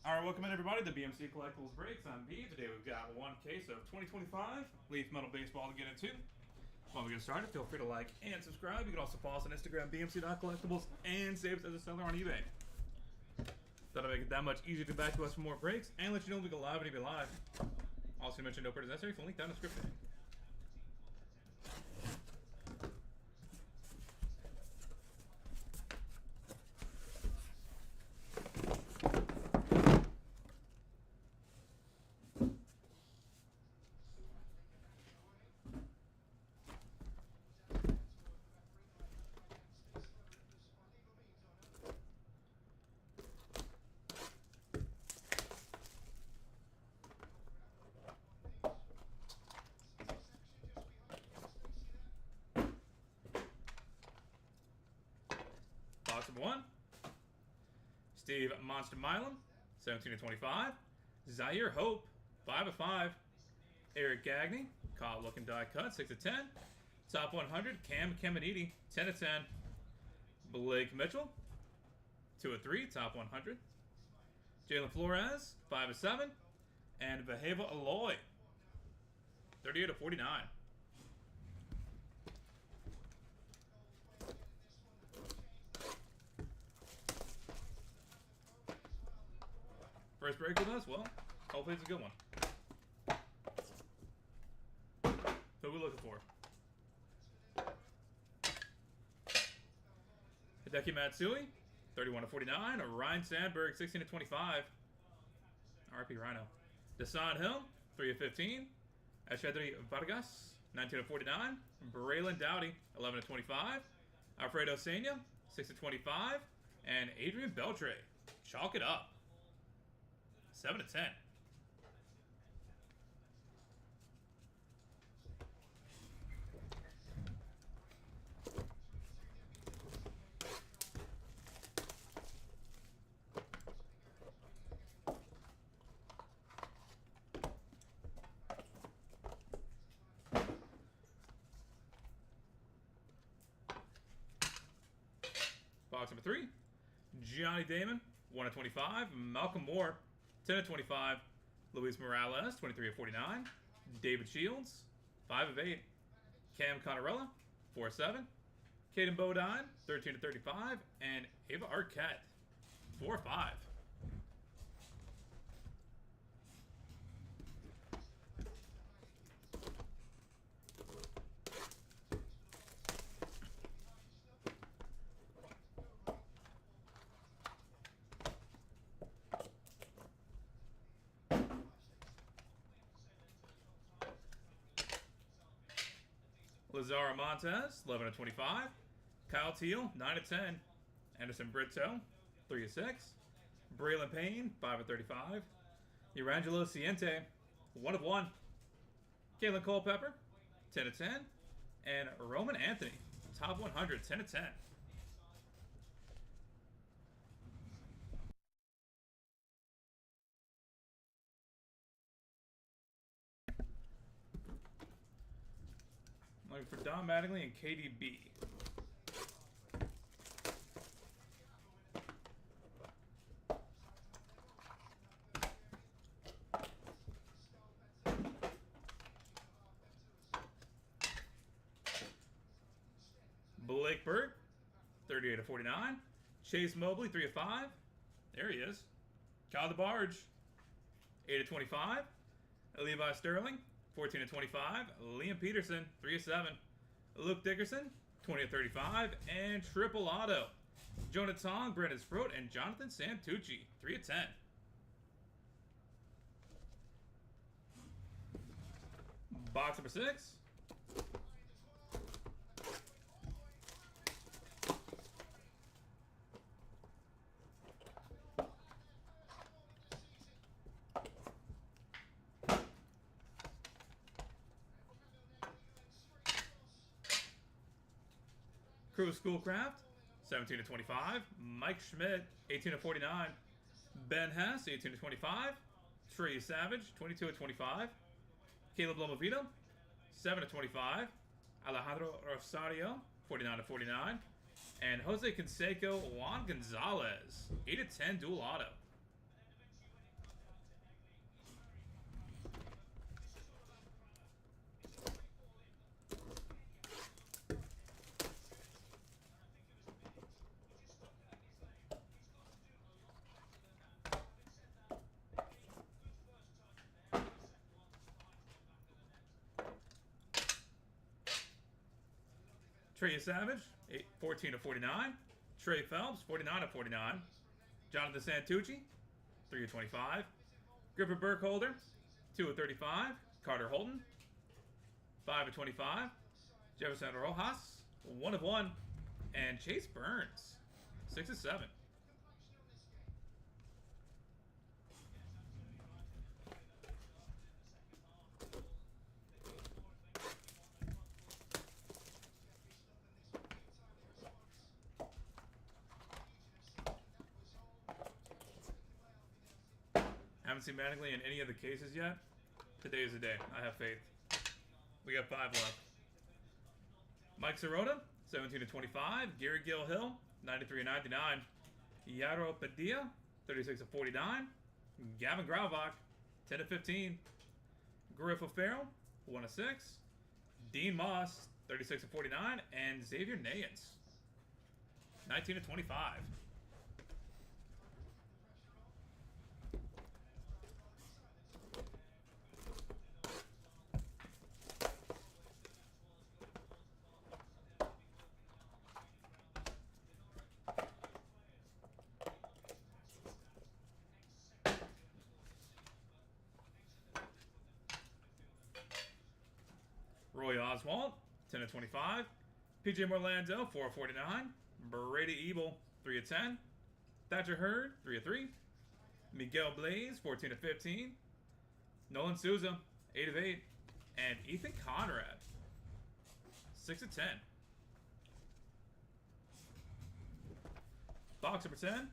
Alright, welcome in everybody to BMC Collectibles Breaks. I'm B. Today we've got one case of 2025 Leaf Metal Baseball to get into. While we get started, feel free to like and subscribe. You can also follow us on Instagram, BMC.collectibles, and save us as a seller on eBay. That'll make it that much easier to get back to us for more breaks and let you know when we go live and be live. Also mention no purchase necessary, full link down in the description. Box number 1. Steve Monster Milam, 17/25. Zaire Hope, 5/5. Eric Gagne, caught looking die cut, 6/10. Top 100, Cam Caminiti, 10/10. Blake Mitchell, 2/3, top 100. Jalen Flores, 5/7. And Vaheva Aloy, 38/49. First break with us? Well, hopefully it's a good one. Who are we looking for? Hideki Matsui, 31/49. Ryan Sandberg, 16/25. RP Rhino. Desan Hill, 3/15. Ashedri Vargas, 19/49. Braylon Dowdy, 11/25. Alfredo Sena, 6/25. And Adrian Beltre, chalk it up, 7/10. Box number 3. Johnny Damon, 1/25. Malcolm Moore, 10/25. Luis Morales, 23/49. David Shields, 5/8. Cam Connorella, 4/7. Caden Bodine, 13/35. And Ava Arquette, 4/5. Lazaro Montes, 11/25. Kyle Teal, 9/10. Anderson Brito, 3/6. Braylon Payne, 5/35. Urangelo Ciente, 1/1. Kalen Culpepper, 10/10. And Roman Anthony, top 100, 10/10. Looking for Don Mattingly and KDB. Blake Burke, 38/49. Chase Mobley, 3/5. There he is. Kyle DeBarge, 8/25. Levi Sterling, 14/25. Liam Peterson, 3/7. Luke Dickerson, 20/35. And triple auto, Jonah Tong, Brandon Sproat, and Jonathan Santucci, 3/10. Box number 6. Crew Schoolcraft, 17/25. Mike Schmidt, 18/49. Ben Hess, 18/25. Trey Savage, 22/25. Caleb Lomavito, 7/25. Alejandro Rosario, 49/49. And Jose Canseco Juan Gonzalez, 8/10 dual auto. Trey Savage, 14/49. Trey Phelps, 49/49. Jonathan Santucci, 3/25. Griffin Burkholder, 2/35. Carter Holton, 5/25. Jefferson Rojas, 1/1. And Chase Burns, 6/7. Haven't seen Mattingly in any of the cases yet. Today is the day. I have faith. We got 5 left. Mike Sirota, 17/25. Gary Gill-Hill, 93/99. Yaro Padilla, 36/49. Gavin Graubach, 10/15. Griff O'Farrell, 1/6. Dean Moss, 36/49. And Xavier Nayens, 19/25. Roy Oswalt, 10/25. PJ Morlando, 4/49. Brady Ebel, 3/10. Thatcher Hurd, 3/3. Miguel Blaze, 14/15. Nolan Souza, 8/8. And Ethan Conrad, 6/10. Box number 10.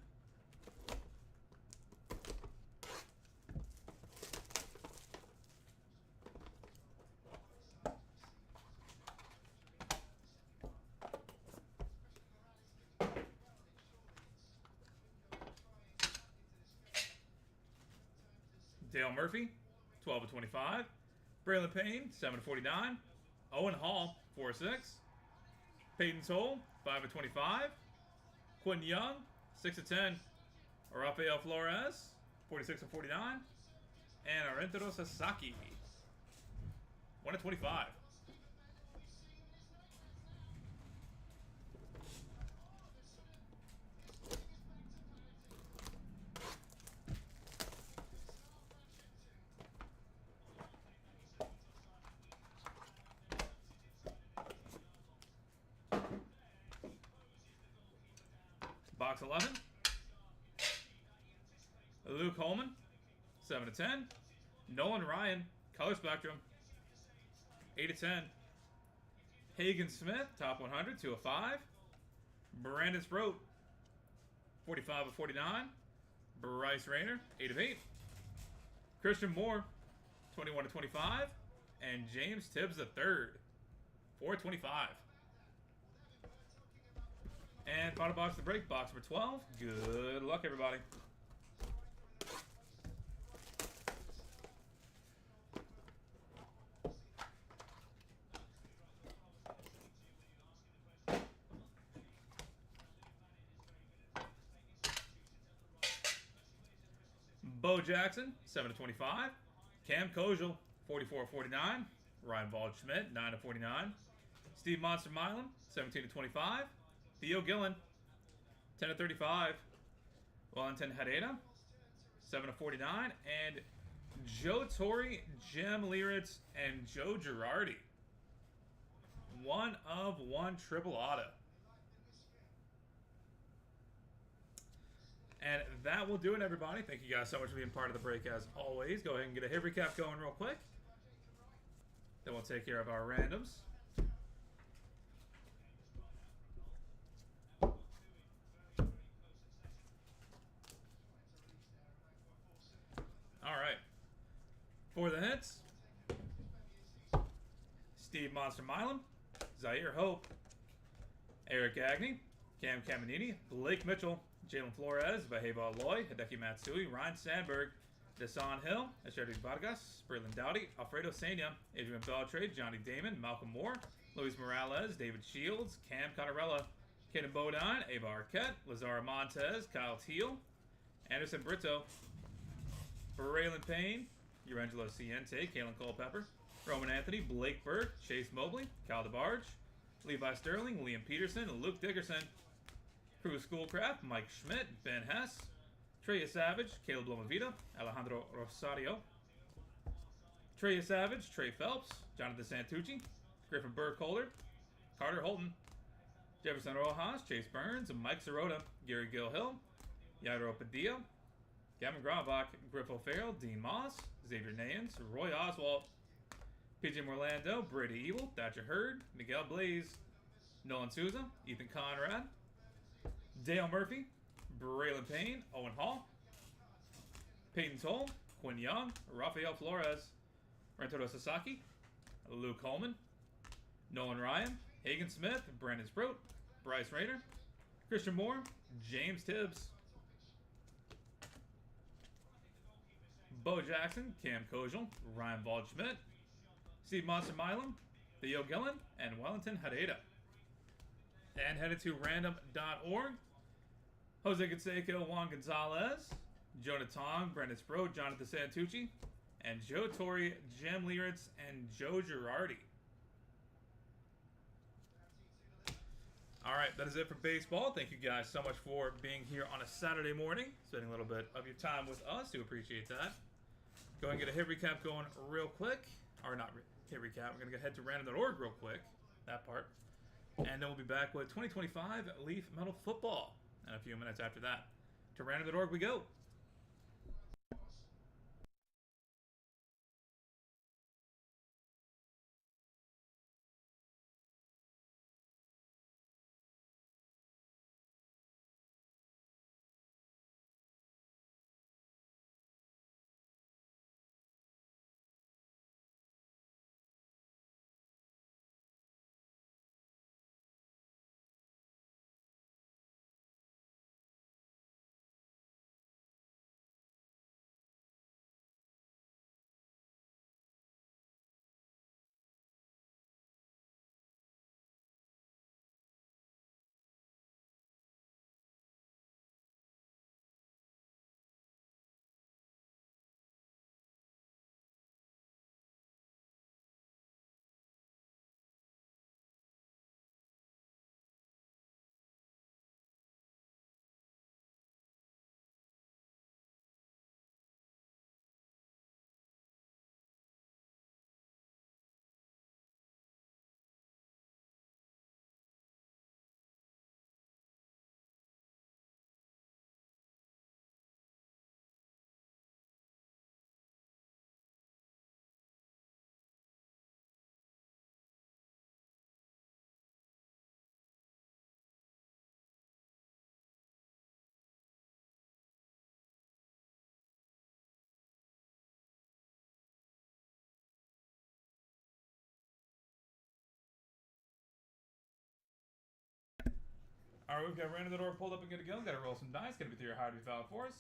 Dale Murphy, 12/25. Braylon Payne, 7/49. Owen Hall, 4/6. Peyton Toll, 5/25. Quentin Young, 6/10. Rafael Flores, 46/49. And Arentaro Sasaki, 1/25. Box 11. Luke Holman, 7/10. Nolan Ryan, Color Spectrum, 8/10. Hagen Smith, Top 100, 2/5. Brandon Sproat, 45/49. Bryce Rayner, 8/8. Christian Moore, 21/25. And James Tibbs III, 4/25. And final box of the break, box number 12. Good luck, everybody. Bo Jackson, 7/25. Cam Kojal, 44/49. Ryan Waldschmidt, 9/49. Steve Monster Milam, 17/25. Theo Gillen, 10/35. Valentin Herrera, 7/49. And Joe Torre, Jim Leeritz, and Joe Girardi, 1/1 triple auto. And that will do it, everybody. Thank you guys so much for being part of the break, as always. Go ahead and get a hit recap going real quick. Then we'll take care of our randoms. All right. For the hits, Steve Monster Milam, Zaire Hope, Eric Agnew, Cam Caminiti, Blake Mitchell, Jalen Flores, Vaheva Loy, Hideki Matsui, Ryan Sandberg, Desan Hill, Esheri Vargas, Braylon Dowdy, Alfredo Sena, Adrian Beltre, Johnny Damon, Malcolm Moore, Luis Morales, David Shields, Cam Conarella, Caden Bodine, Ava Arquette, Lazara Montez, Kyle Teal, Anderson Brito, Braylon Payne, Urangelo Ciente, Kalen Culpepper, Roman Anthony, Blake Burke, Chase Mobley, Kyle DeBarge, Levi Sterling, Liam Peterson, Luke Dickerson. Crew Schoolcraft, Mike Schmidt, Ben Hess. Treya Savage, Caleb Lomavita, Alejandro Rosario. Treya Savage, Trey Phelps, Jonathan Santucci, Griffin Burkholder, Carter Holton, Jefferson Rojas, Chase Burns, Mike Sirota, Gary Gilhill, Yairo Padilla, Gavin Gravach, Griff O'Farrell, Dean Moss, Xavier Nayans, Roy Oswalt, PJ Morlando, Brady Evil, Thatcher Hurd, Miguel Blaze, Nolan Souza, Ethan Conrad, Dale Murphy, Braylon Payne, Owen Hall, Peyton Toll, Quinn Young, Rafael Flores, Rentoro Sasaki, Luke Coleman, Nolan Ryan, Hagen Smith, Brandon Sprout, Bryce Rayner, Christian Moore, James Tibbs, Bo Jackson, Cam Kojal, Ryan Waldschmidt, Steve Monster Milam, Theo Gillen, and Wellington Hadeda. And headed to random.org, Jose Canseco, Juan Gonzalez, Jonah Tong, Brendan Sproat, Jonathan Santucci, and Joe Torre, Jim Lieritz, and Joe Girardi. Alright, that is it for baseball. Thank you guys so much for being here on a Saturday morning, spending a little bit of your time with us. Do appreciate that. Go and get a hit recap going real quick. Or not hit recap. We're going to go head to random.org real quick. That part. And then we'll be back with 2025 Leaf Metal Football in a few minutes after that. To random.org we go. Alright, we've got random.org pulled up and good to go. Got to roll some dice. Got to be through your hard to be found for us.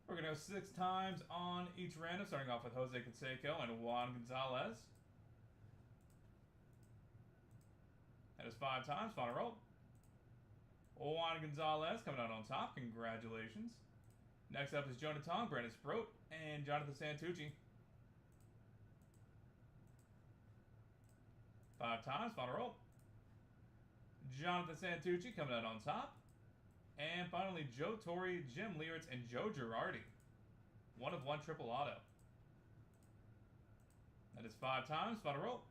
We're going to go 6 times on each random, starting off with Jose Canseco and Juan Gonzalez. That is 5 times. Final roll. Juan Gonzalez coming out on top. Congratulations. Next up is Jonah Tong, Brandon Sproat, and Jonathan Santucci. 5 times. Final roll. Jonathan Santucci coming out on top. And finally, Joe Torre, Jim Lieritz, and Joe Girardi. 1 of 1 triple auto. That is 5 times. Final roll.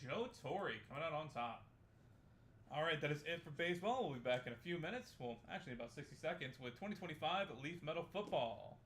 Joe Torre coming out on top. Alright, that is it for baseball. We'll be back in a few minutes. Well, actually about 60 seconds with 2025 Leaf Metal Football.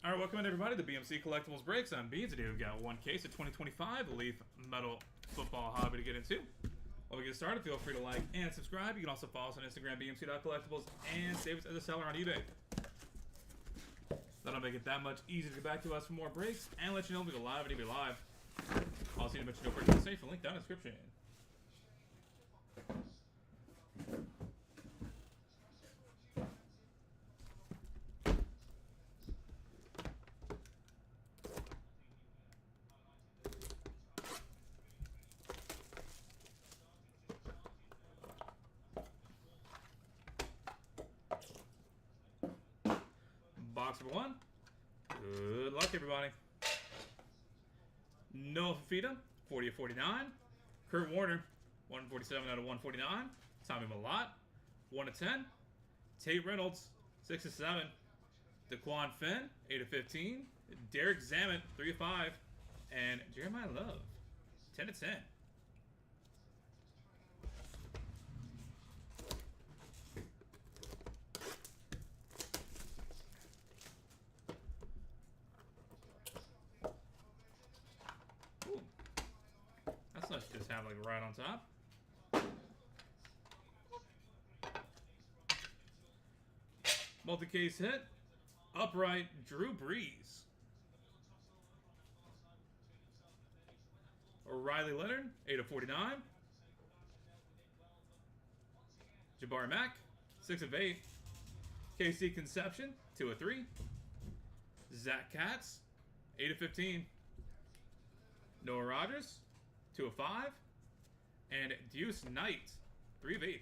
Alright, welcome in everybody to BMC Collectibles Breaks. I'm B. Today we've got one case of 2025 Leaf Metal Football Hobby to get into. While we get started, feel free to like and subscribe. You can also follow us on Instagram, BMC.collectibles, and save us as a seller on eBay. That'll make it that much easier to get back to us for more breaks and let you know we go live at eBay Live. Also, need to mention no participation. Link down in the description. Box number 1. Good luck, everybody. Noah Fafita, 40 of 49. Kurt Warner, 147 out of 149. Tommy Malott, 1 of 10. Tate Reynolds, 6 of 7. Daquan Finn, 8 of 15. Derek Zammit, 3 of 5. And Jeremiah Love, 10 of 10. Let's just have like right on top. Multi-case hit. Upright Drew Brees. O'Reilly Leonard, 8 of 49. Jabari Mack, 6 of 8. KC Conception, 2 of 3. Zach Katz, 8 of 15. Noah Rogers, 2 of 5. And Deuce Knight, 3 of 8.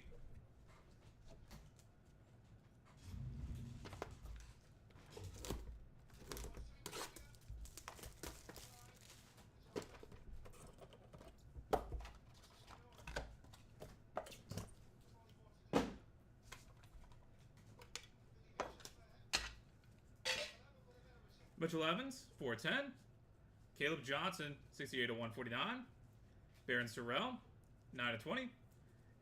Mitchell Evans, 4 of 10. Caleb Johnson, 68 of 149. Baron Sorrell, 9 of 20.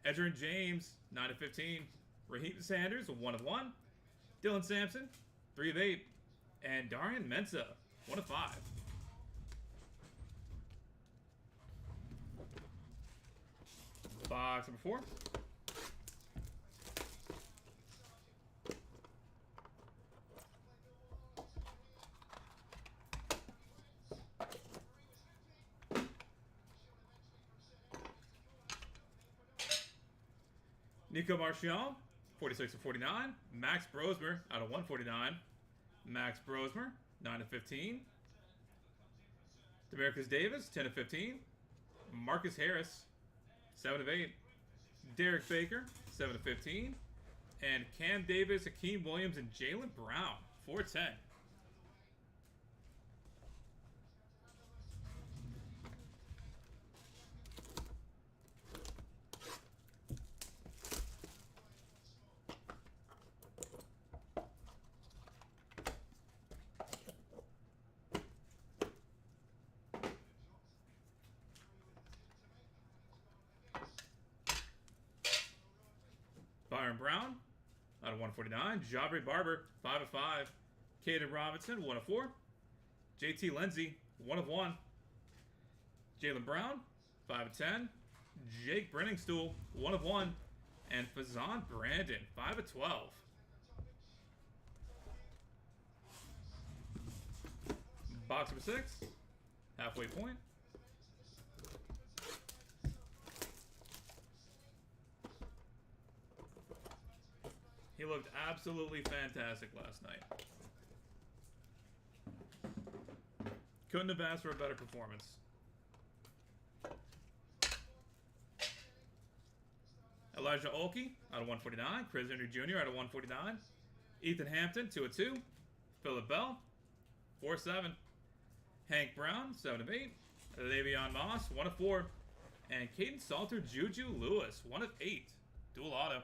Edgerrin James, 9 of 15. Raheem Sanders, 1 of 1. Dylan Sampson, 3 of 8. And Darian Mensah, 1 of 5. Box number 4. Nico Marchand, 46 of 49. Max Brosmer out of 149. Max Brosmer, 9 of 15. Demarcus Davis, 10 of 15. Marcus Harris, 7 of 8. Derek Baker, 7 of 15. And Cam Davis, Akeem Williams, and Jaylen Brown, 4 of 10. Byron Brown, out of 149. Jabari Barber, 5 of 5. Caden Robinson, 1 of 4. JT Lindsey, 1 of 1. Jaylen Brown, 5 of 10. Jake Brenningstool, 1 of 1. And Fazan Brandon, 5 of 12. Box number 6, halfway point. He looked absolutely fantastic last night. Couldn't have asked for a better performance. Elijah Olkey out of 149. Chris Henry Jr. out of 149. Ethan Hampton, 2 of 2. Phillip Bell, 4 of 7. Hank Brown, 7 of 8. Le'Veon Moss, 1 of 4. And Caden Salter Juju Lewis, 1 of 8. Dual auto.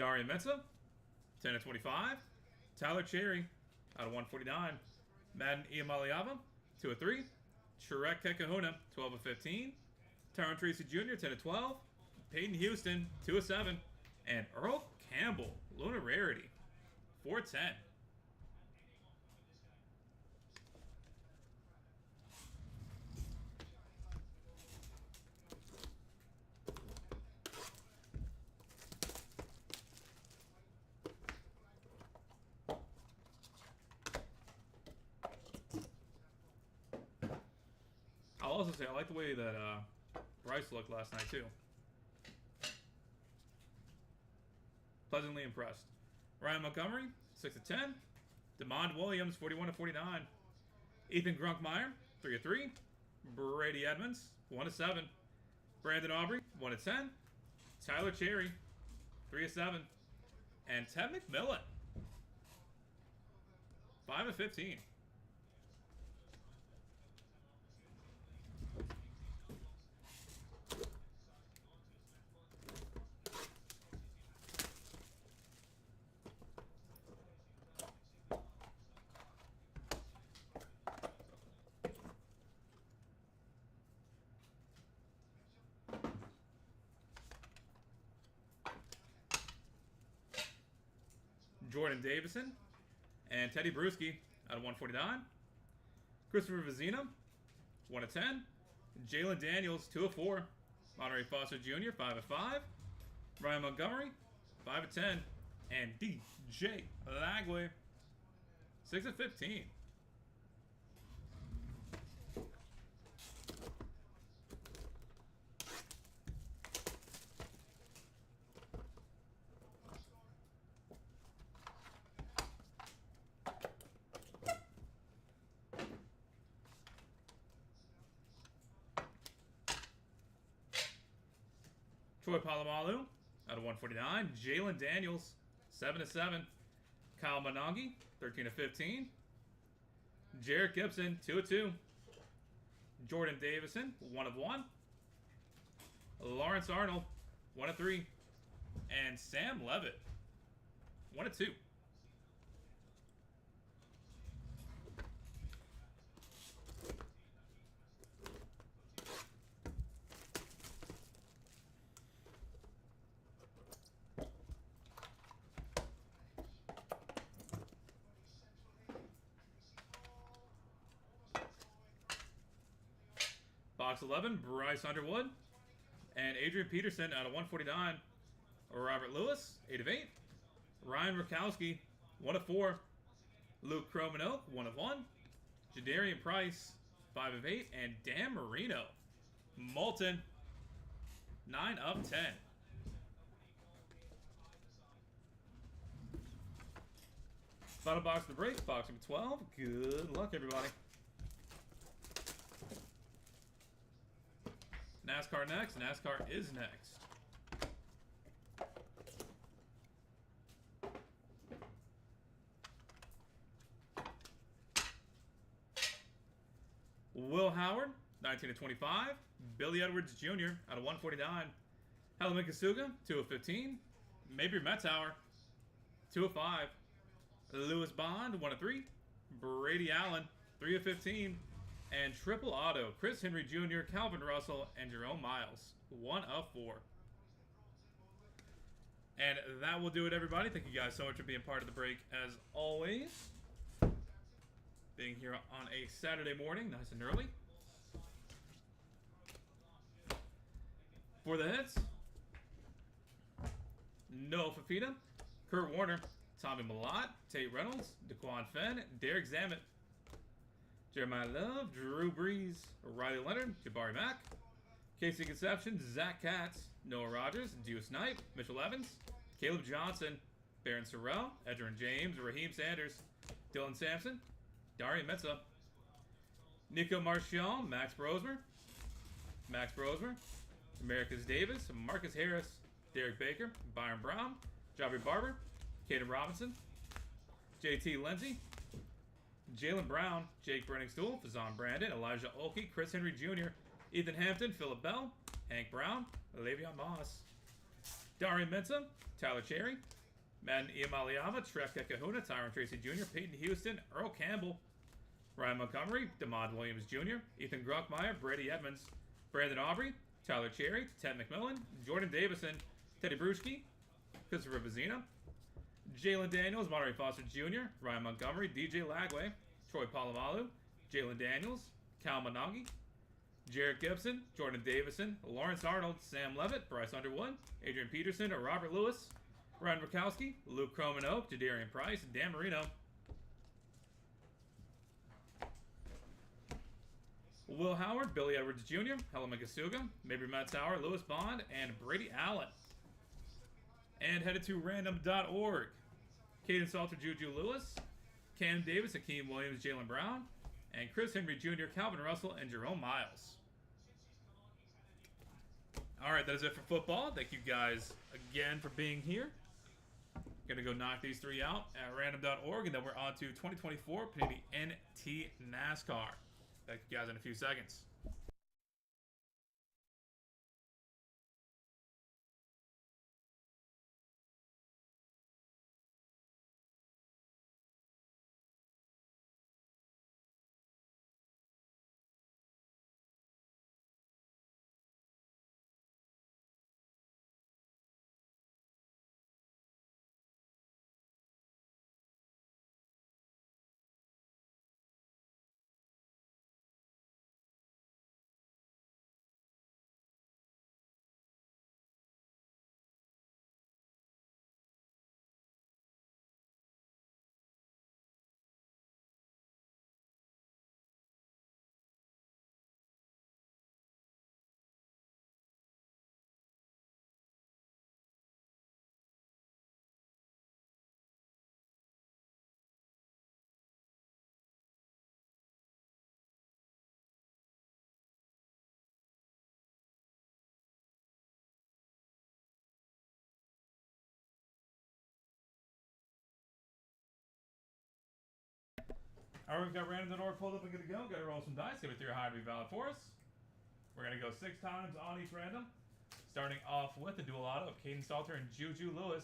Darian Mensah, 10/25. Tyler Cherry, out of 149. Madden Iamaliava, 2/3. Shrek Kekahuna, 12/15. Tyron Tracy Jr., 10/12. Peyton Houston, 2/7. And Earl Campbell, Lunar Rarity, 4/10. I'll also say I like the way that Bryce looked last night too. Pleasantly impressed. Ryan Montgomery, 6/10. DeMond Williams, 41/49. Ethan Grunkmeyer, 3/3. Brady Edmonds, 1/7. Brandon Aubrey, 1/10. Tyler Cherry, 3/7. And Ted McMillan, 5/15. Jordan Davison and Teddy Bruschi out of 149. Christopher Vizina, 1/10. Jalen Daniels, 2/4. Monterey Foster Jr., 5/5. Ryan Montgomery, 5/10. And DJ Lagway, 6/15. Troy Polamalu out of 149. Jalen Daniels, 7/7. Kyle Monangi, 13/15. Jarrett Gibson, 2/2. Jordan Davison, 1/1. Lawrence Arnold, 1/3. And Sam Levitt, 1/2. Box 11, Bryce Underwood. And Adrian Peterson out of 149. Robert Lewis, 8/8. Ryan Rakowski, 1/4. Luke Cromanoke, 1/1. Jadarian Price, 5/8. And Dan Marino, Molten, 9/10. Final box of the break, box number 12. Good luck, everybody. NASCAR next. NASCAR is next. Will Howard, 19/25. Billy Edwards Jr. out of 149. Helen Kasuga, 2/15. Maybe Metzauer, 2/5. Lewis Bond, 1/3. Brady Allen, 3/15. And triple auto, Chris Henry Jr., Calvin Russell, and Jerome Miles, 1/4. And that will do it, everybody. Thank you guys so much for being part of the break, as always. Being here on a Saturday morning, nice and early. For the hits, Noah Fafita, Kurt Warner, Tommy Millott, Tate Reynolds, Daquan Fenn, Derek Zammett, Jeremiah Love, Drew Brees, Riley Leonard, Jabari Mack, Casey Conception, Zach Katz, Noah Rogers, Deuce Knight, Mitchell Evans, Caleb Johnson, Baron Sorrell, Edgerrin James, Raheem Sanders, Dylan Sampson, Darian Mensah, Nico Marchand, Max Brosmer, Americas Davis, Marcus Harris, Derek Baker, Byron Brown, Jabari Barber, Caden Robinson, JT Lindsay, Jalen Brown, Jake Brenningstool, Fazan Brandon, Elijah Olkey, Chris Henry Jr., Ethan Hampton, Phillip Bell, Hank Brown, Le'Veon Moss, Darian Mensah, Tyler Cherry, Madden Iamaliava, Trek Kahuna, Tyron Tracy Jr., Peyton Houston, Earl Campbell, Ryan Montgomery, DeMond Williams Jr., Ethan Gruckmeyer, Brady Edmonds, Brandon Aubrey, Tyler Cherry, Ted McMillan, Jordan Davison, Teddy Bruschi, Christopher Vizina, Jalen Daniels, Monterey Foster Jr., Ryan Montgomery, DJ Lagway, Troy Polamalu, Jalen Daniels, Cal Monagi, Jarrett Gibson, Jordan Davison, Lawrence Arnold, Sam Levitt, Bryce Underwood, Adrian Peterson, Robert Lewis, Ryan Rakowski, Luke Croman Oak, Jadarian Price, Dan Marino, Will Howard, Billy Edwards Jr., Helen Magasuga, Mabry Matsauer, Lewis Bond, and Brady Allen. And headed to random.org. Caden Salter, Juju Lewis, Cam Davis, Hakeem Williams, Jalen Brown, and Chris Henry Jr., Calvin Russell, and Jerome Miles. Alright, that is it for football. Thank you guys again for being here. Gonna go knock these three out at random.org, and then we're on to 2024 Panini NT NASCAR. Back to you guys in a few seconds. Alright, we've got random.org pulled up and good to go. Got to roll some dice. Give it through a high to be valid for us. We're going to go 6 times on each random. Starting off with the dual auto of Caden Salter and Juju Lewis.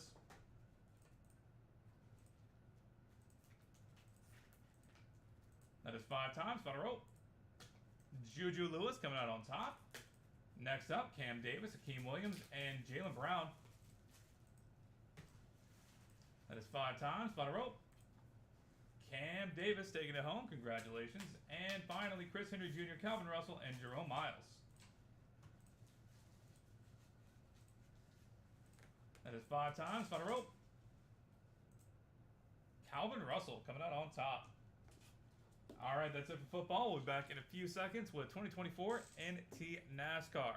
That is 5 times. Final roll. Juju Lewis coming out on top. Next up, Cam Davis, Hakeem Williams, and Jalen Brown. That is 5 times. Final roll. Cam Davis taking it home. Congratulations. And finally, Chris Henry Jr., Calvin Russell, and Jerome Miles. That is 5 times. Final roll. Calvin Russell coming out on top. All right, that's it for football. We'll be back in a few seconds with 2024 NT NASCAR.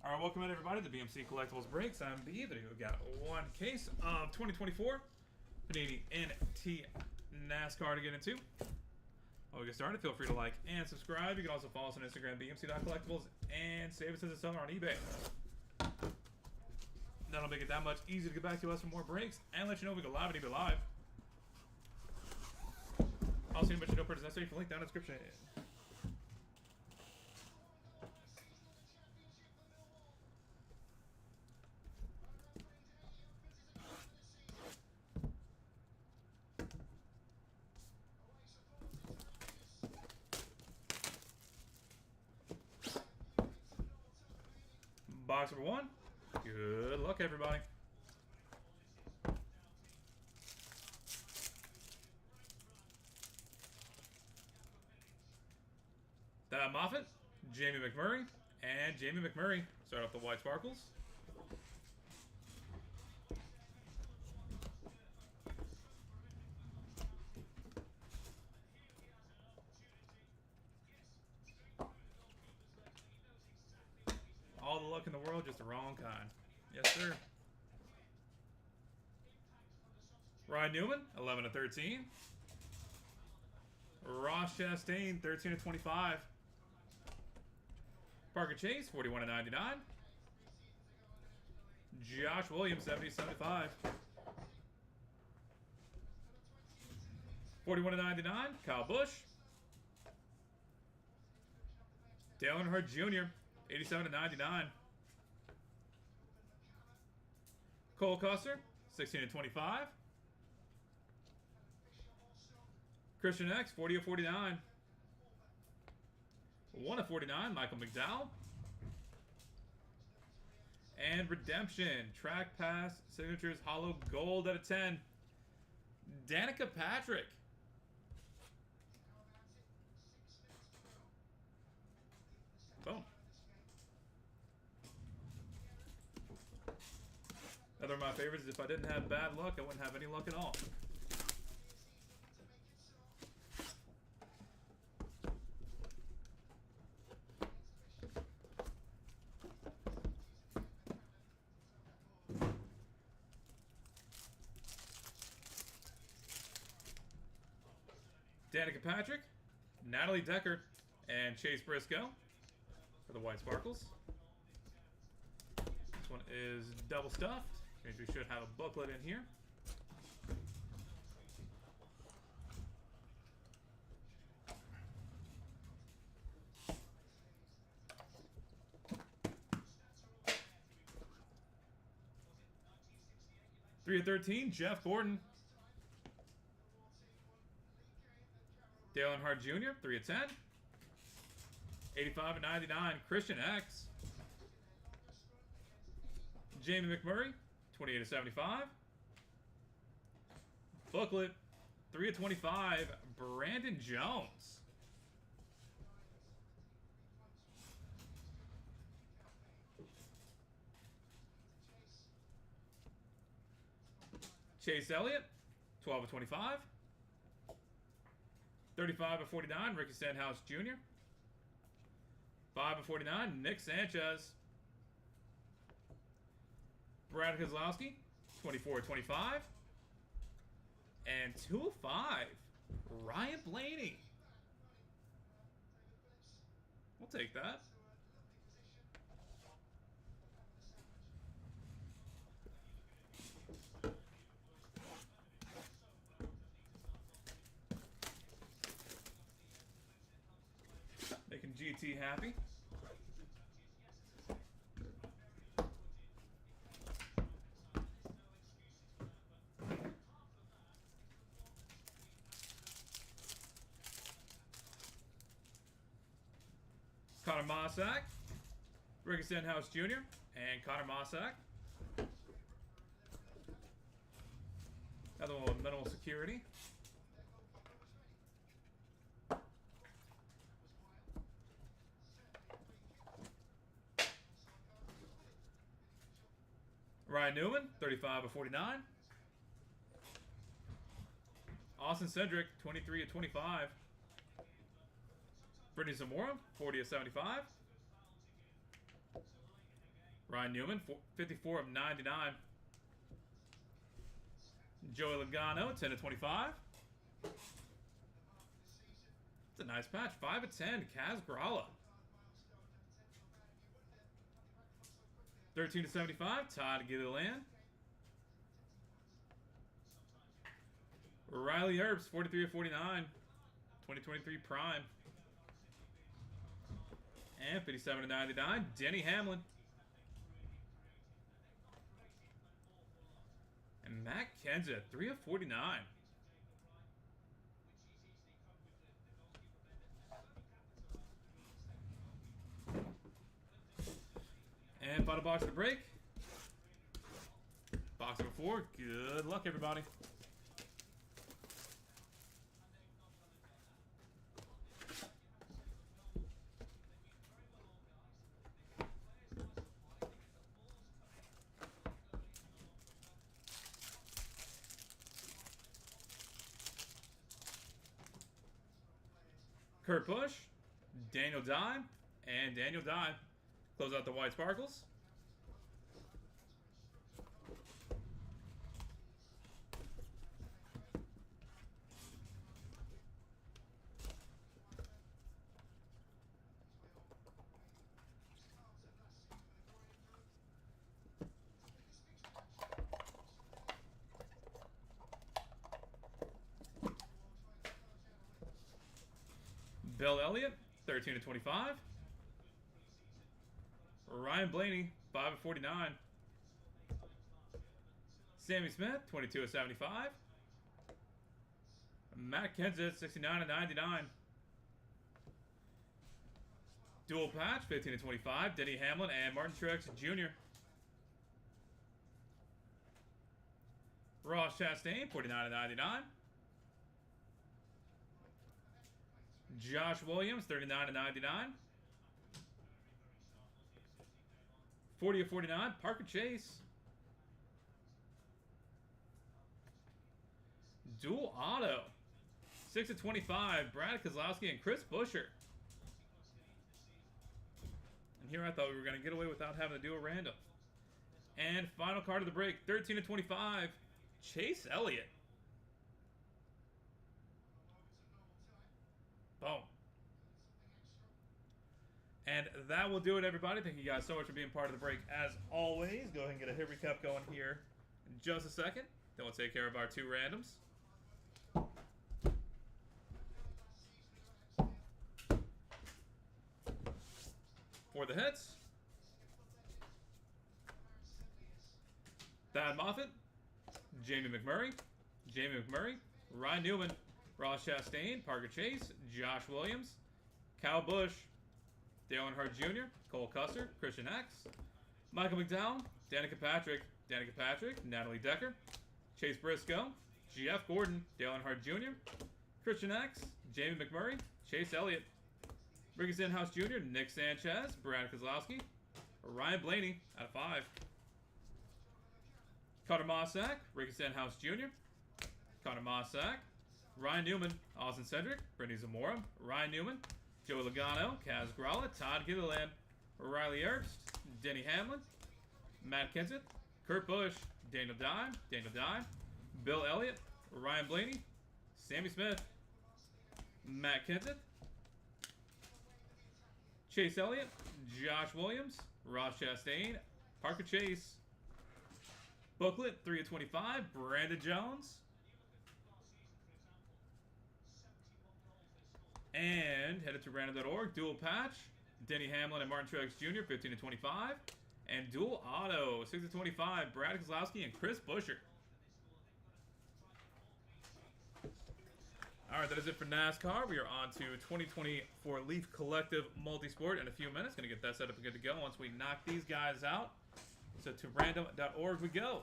All right, welcome in everybody to BMC Collectibles Breaks. I'm B. Today we've got one case of 2024 Panini NT NASCAR to get into. While we get started, feel free to like and subscribe. You can also follow us on Instagram, BMC.collectibles, and save us as a seller on eBay. That'll make it that much easier to get back to us for more breaks and let you know we go live at eBay Live. Also, you mention no purchase necessary for link down in the description. Box number one. Good luck, everybody. Moffitt, Jamie McMurray, and Jamie McMurray. Start off the white sparkles. All the luck in the world, just the wrong kind. Yes, sir. Ryan Newman, 11/13. Ross Chastain, 13/25. Parker Chase, 41/99. Josh Williams, 70/75. 41/99. Kyle Busch. Dale Earnhardt Jr., 87/99. Cole Custer, 16/25. Christian X, 40/49. 1/49, Michael McDowell. And Redemption, Track Pass, Signatures, Hollow Gold /10. Danica Patrick. Boom. Another of my favorites is if I didn't have bad luck, I wouldn't have any luck at all. Danica Patrick, Natalie Decker, and Chase Briscoe for the white sparkles. This one is double stuffed. Means we should have a booklet in here. (3/13) Jeff Gordon. Dale Earnhardt Jr., 3/10. 85/99, Christian X. Jamie McMurray, 28/75. Booklet, 3/25, Brandon Jones. Chase Elliott, 12/25. 35/49, Ricky Stenhouse Jr. 5/49, Nick Sanchez. Brad Keselowski, 24/25. And 2/5, Ryan Blaney. We'll take that. Making GT happy. Connor Mossack, Ricky Stenhouse Jr., and Connor Mossack. Another one with minimal security. Ryan Newman, 35/49. Austin Cedric, 23/25. Brittany Zamora, 40/75. Ryan Newman, 54 of 99. Joey Logano, 10 of 25. It's a nice patch. 5 of 10. Kaz Gralla. 13 of 75. Todd Gilliland. Riley Earps, 43 of 49. 2023 Prime. And 57 of 99. Denny Hamlin. And Matt Kenseth, 3 of 49. And final box of the break. Box number 4. Good luck, everybody. Kurt Busch, Daniel Dye, and Daniel Dye. Close out the white sparkles. Bill Elliott, 13 of 25. Ryan Blaney, 5 of 49. Sammy Smith, 22 of 75. Matt Kenseth, 69 of 99. Dual patch, 15 of 25. Denny Hamlin and Martin Truex Jr. Ross Chastain, 49 of 99. Josh Williams, 39 of 99. 40 of 49. Parker Chase. Dual auto. 6 of 25. Brad Keselowski and Chris Buescher. And here I thought we were going to get away without having to do a random. And final card of the break. 13 of 25. Chase Elliott. Boom. And that will do it, everybody. Thank you guys so much for being part of the break. As always, go ahead and get a hit recap going here in just a second. Then we'll take care of our 2 randoms. For the hits, Thad Moffitt, Jamie McMurray, Ryan Newman, Ross Chastain, Parker Chase, Josh Williams, Kyle Busch, Dale Earnhardt Jr., Cole Custer, Christian X, Michael McDowell, Danica Patrick, Natalie Decker, Chase Briscoe, Jeff Gordon, Dale Earnhardt Jr., Christian X, Jamie McMurray, Chase Elliott, Ricky Stenhouse Jr., Nick Sanchez, Brad Keselowski, Ryan Blaney out of 5. Carter Mossack, Ricky Stenhouse Jr., Connor Mossack, Ryan Newman, Austin Cedric, Brittany Zamora, Ryan Newman, Joey Logano, Kaz Gralla, Todd Gilliland, Riley Earps, Denny Hamlin, Matt Kenseth, Kurt Busch, Daniel Dye, Bill Elliott, Ryan Blaney, Sammy Smith, Matt Kenseth, Chase Elliott, Josh Williams, Ross Chastain, Parker Chase. Booklet, 3 of 25, Brandon Jones. And headed to random.org, dual patch, Denny Hamlin and Martin Truex Jr., 15 of 25. And dual auto, 6 of 25, Brad Keselowski and Chris Buescher. Alright, that is it for NASCAR. We are on to 2024 Leaf Collective Multisport in a few minutes. Going to get that set up and good to go once we knock these guys out. So to random.org we go.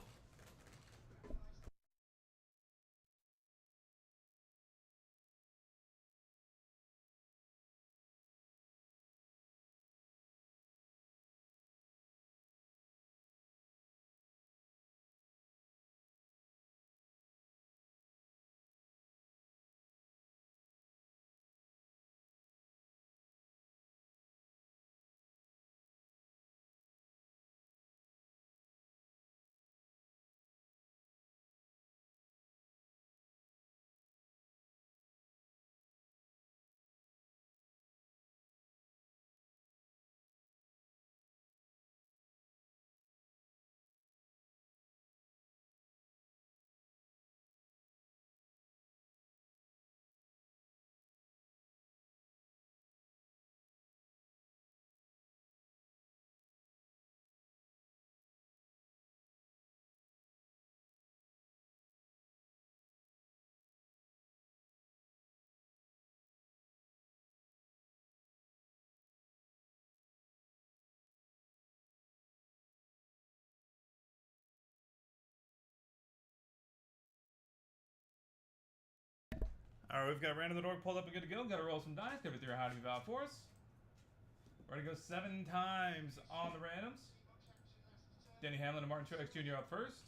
All right, we've got Random the Door pulled up and good to go. Got to roll some dice. Got to be how do you vow for us. We're going to go 7 times on the randoms. Denny Hamlin and Martin Truex Jr. up first.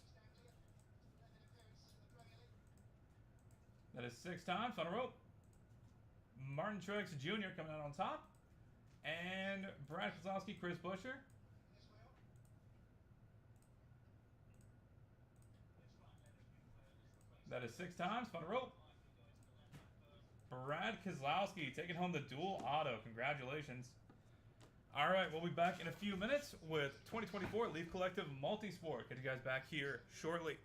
That is 6 times on a rope. Martin Truex Jr. coming out on top. And Brad Keselowski, Chris Buescher. That is 6 times on a rope. Brad Keselowski taking home the dual auto. Congratulations. All right, we'll be back in a few minutes with 2024 Leaf Collective Multisport. Get you guys back here shortly.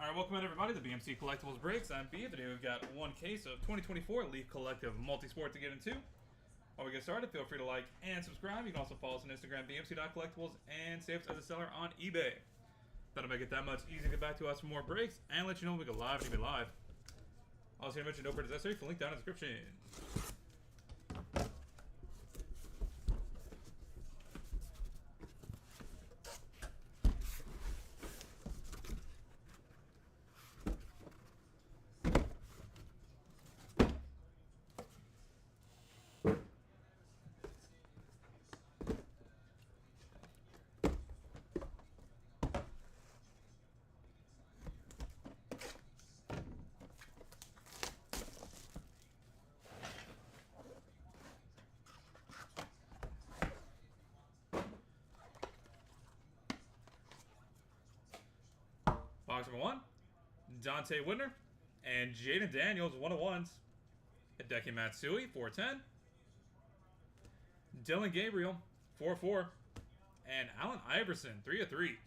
Alright, welcome in everybody to BMC Collectibles Breaks. I'm B. Today we've got one case of 2024 Leaf Collective Multisport to get into. While we get started, feel free to like and subscribe. You can also follow us on Instagram, BMC.collectibles, and save us as a seller on eBay. That'll make it that much easier to get back to us for more breaks and let you know when we go live and eBay live. Also, here to mention no purchase necessary. For link down in the description. Box number 1, Dante Whitner and Jaden Daniels, 1/1s. Hideki Matsui, 410. Dylan Gabriel, 4/4. And Allen Iverson, 3/3.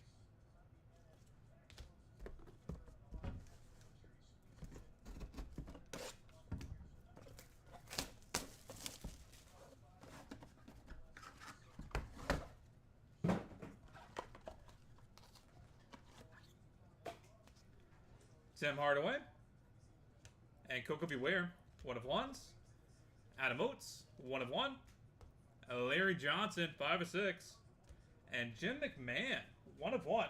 Tim Hardaway and Coco Beware, 1/1s. Adam Oates, 1/1. Larry Johnson, 5/6. And Jim McMahon, 1/1.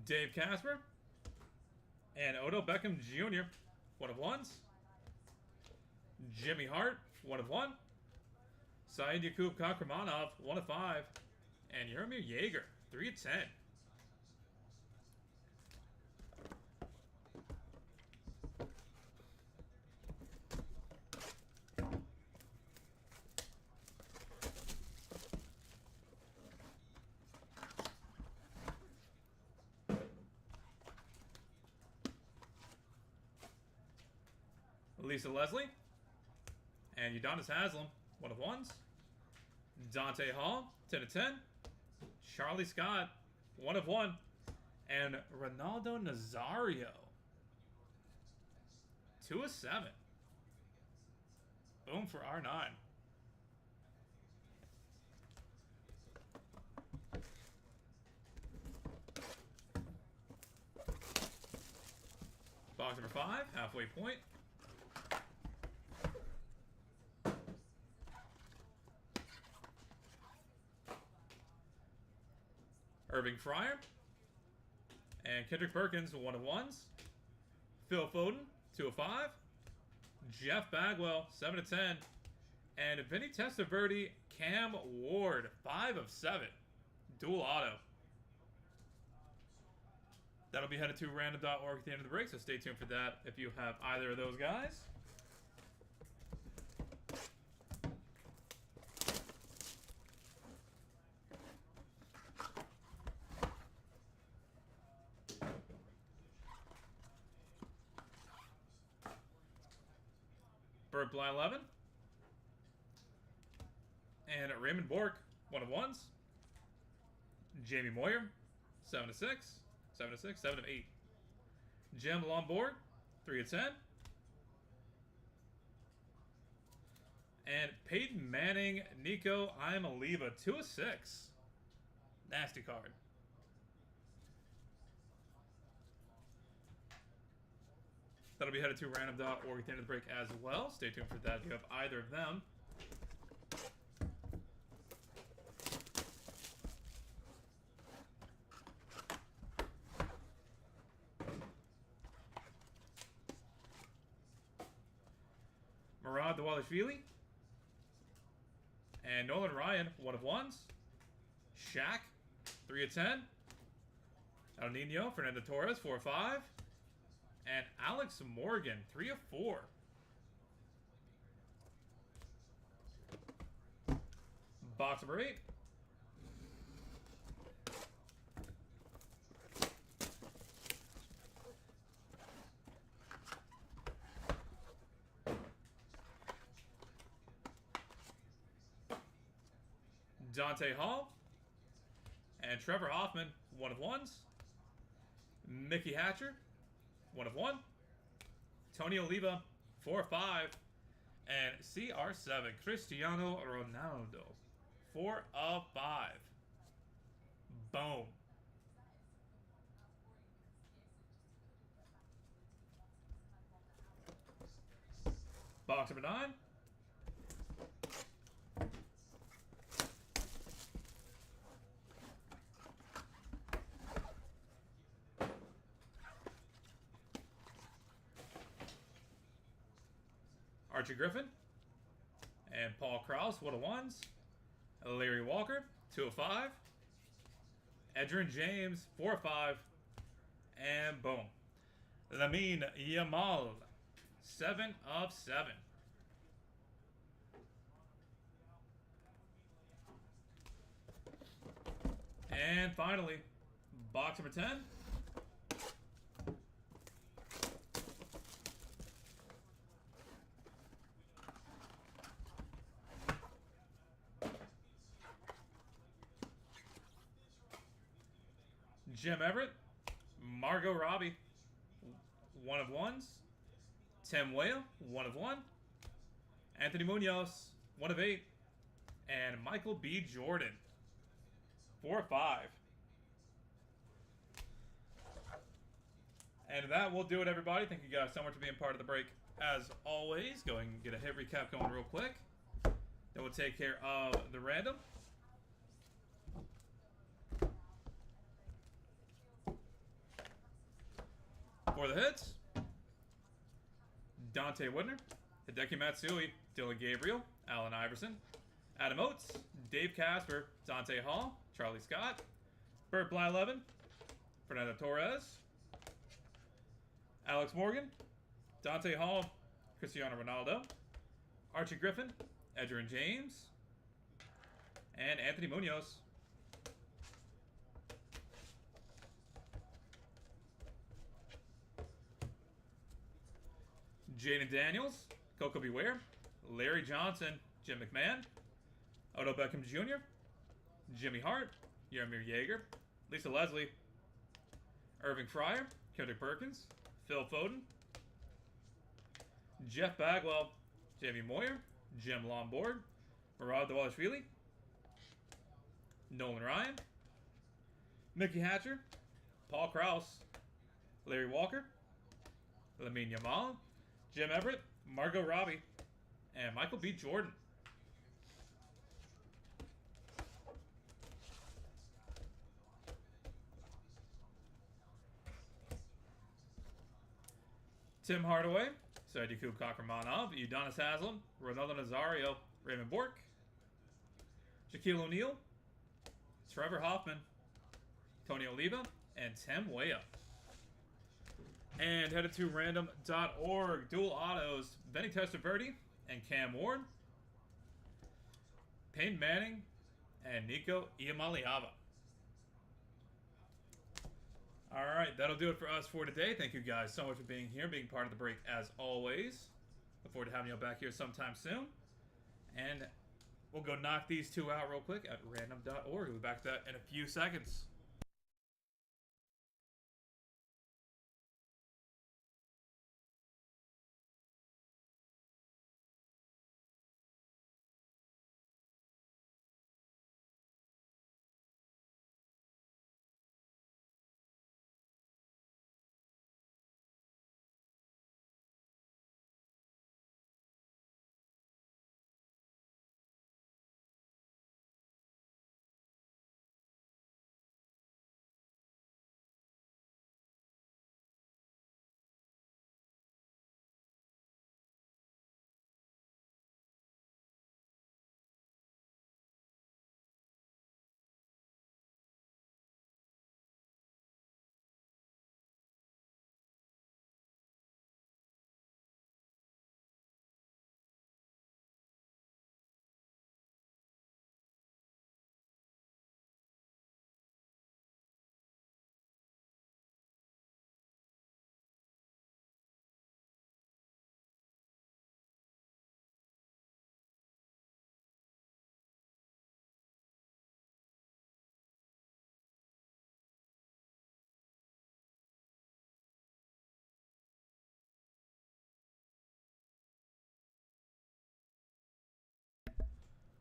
Dave Casper and Odell Beckham Jr., 1/1s. Jimmy Hart, 1/1. Saeed Yakub Kakramanov, 1/5. And Jaromir Jaeger, 3/10. Lisa Leslie and Udonis Haslam, 1/1s. Dante Hall, 10/10. Charlie Scott, 1/1. And Ronaldo Nazario, 2/7. Boom for R9. Box number 5, halfway point. Irving Fryer and Kendrick Perkins, 1/1s. Phil Foden, 2/5. Jeff Bagwell, 7/10. And Vinny Testaverde, Cam Ward, 5/7. Dual auto. That'll be headed to random.org at the end of the break, so stay tuned for that if you have either of those guys. Burt Bly 11. And Raymond Bork, 1/1s. Jamie Moyer, 7/6. 7/6, 7/8. Jim Lombard, 3/10. And Peyton Manning, Nico Iamaliva, 2/6. Nasty card. That'll be headed to random.org at the end of the break as well. Stay tuned for that if you have either of them. Murad Dwalishvili and Nolan Ryan, 1/1s. Shaq, 3/10. El Nino, Fernando Torres, 4/5. And Alex Morgan, 3/4. Box number 8. Dante Hall. And Trevor Hoffman, 1 of 1s. Mickey Hatcher, 1 of 1. Tony Oliva, 4 of 5. And CR7, Cristiano Ronaldo, 4 of 5. Boom. Box number 9. Archie Griffin and Paul Krause, 1 of 1s. Larry Walker, 2 of 5. Edgerrin James, 4 of 5. And boom. Lamine Yamal, 7 of 7. And finally, box number 10. Jim Everett, Margot Robbie, 1 of 1s. Tim Weah, 1 of 1. Anthony Munoz, 1 of 8. And Michael B. Jordan, 4 of 5. And that will do it, everybody. Thank you guys so much for being part of the break. As always, go and get a hit recap going real quick. Then we'll take care of the random. For the hits, Dante Whitner, Hideki Matsui, Dylan Gabriel, Allen Iverson, Adam Oates, Dave Casper, Dante Hall, Charlie Scott, Bert Blyleven, Fernando Torres, Alex Morgan, Dante Hall, Cristiano Ronaldo, Archie Griffin, Edgerrin James, and Anthony Munoz. Jaden Daniels, Coco Beware, Larry Johnson, Jim McMahon, Odell Beckham Jr., Jimmy Hart, Jaromir Jaeger, Lisa Leslie, Irving Fryer, Kendrick Perkins, Phil Foden, Jeff Bagwell, Jamie Moyer, Jim Lombard, Murad Dawalashvili, Nolan Ryan, Mickey Hatcher, Paul Krause, Larry Walker, Lamine Yamal, Jim Everett, Margot Robbie, and Michael B. Jordan. Tim Hardaway, Sadiku Kakramanov, Udonis Haslam, Ronaldo Nazario, Raymond Bork, Shaquille O'Neal, Trevor Hoffman, Tony Oliva, and Tim Weah. And headed to random.org. Dual autos, Benny Testaverde and Cam Ward, Peyton Manning, and Nico Iamaleava. Alright, that'll do it for us for today. Thank you guys so much for being here, being part of the break as always. Look forward to having you back here sometime soon. And we'll go knock these two out real quick at random.org. We'll be back to that in a few seconds.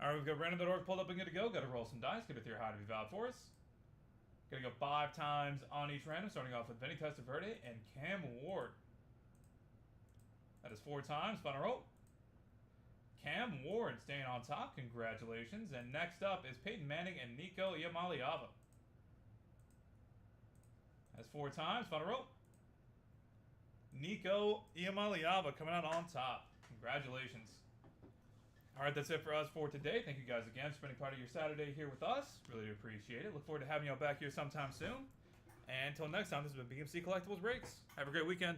All right, we've got random.org pulled up and good to go. Got to roll some dice. Get it through high to be valid for us. Gonna go 5 times on each random, starting off with Vinny Testaverde and Cam Ward. That is 4 times. Final roll. Cam Ward staying on top. Congratulations. And next up is Peyton Manning and Nico Iamaleava. That's 4 times. Final roll. Nico Iamaleava coming out on top. Congratulations. All right, that's it for us for today. Thank you guys again for spending part of your Saturday here with us. Really do appreciate it. Look forward to having y'all back here sometime soon. And until next time, this has been BMC Collectibles Breaks. Have a great weekend.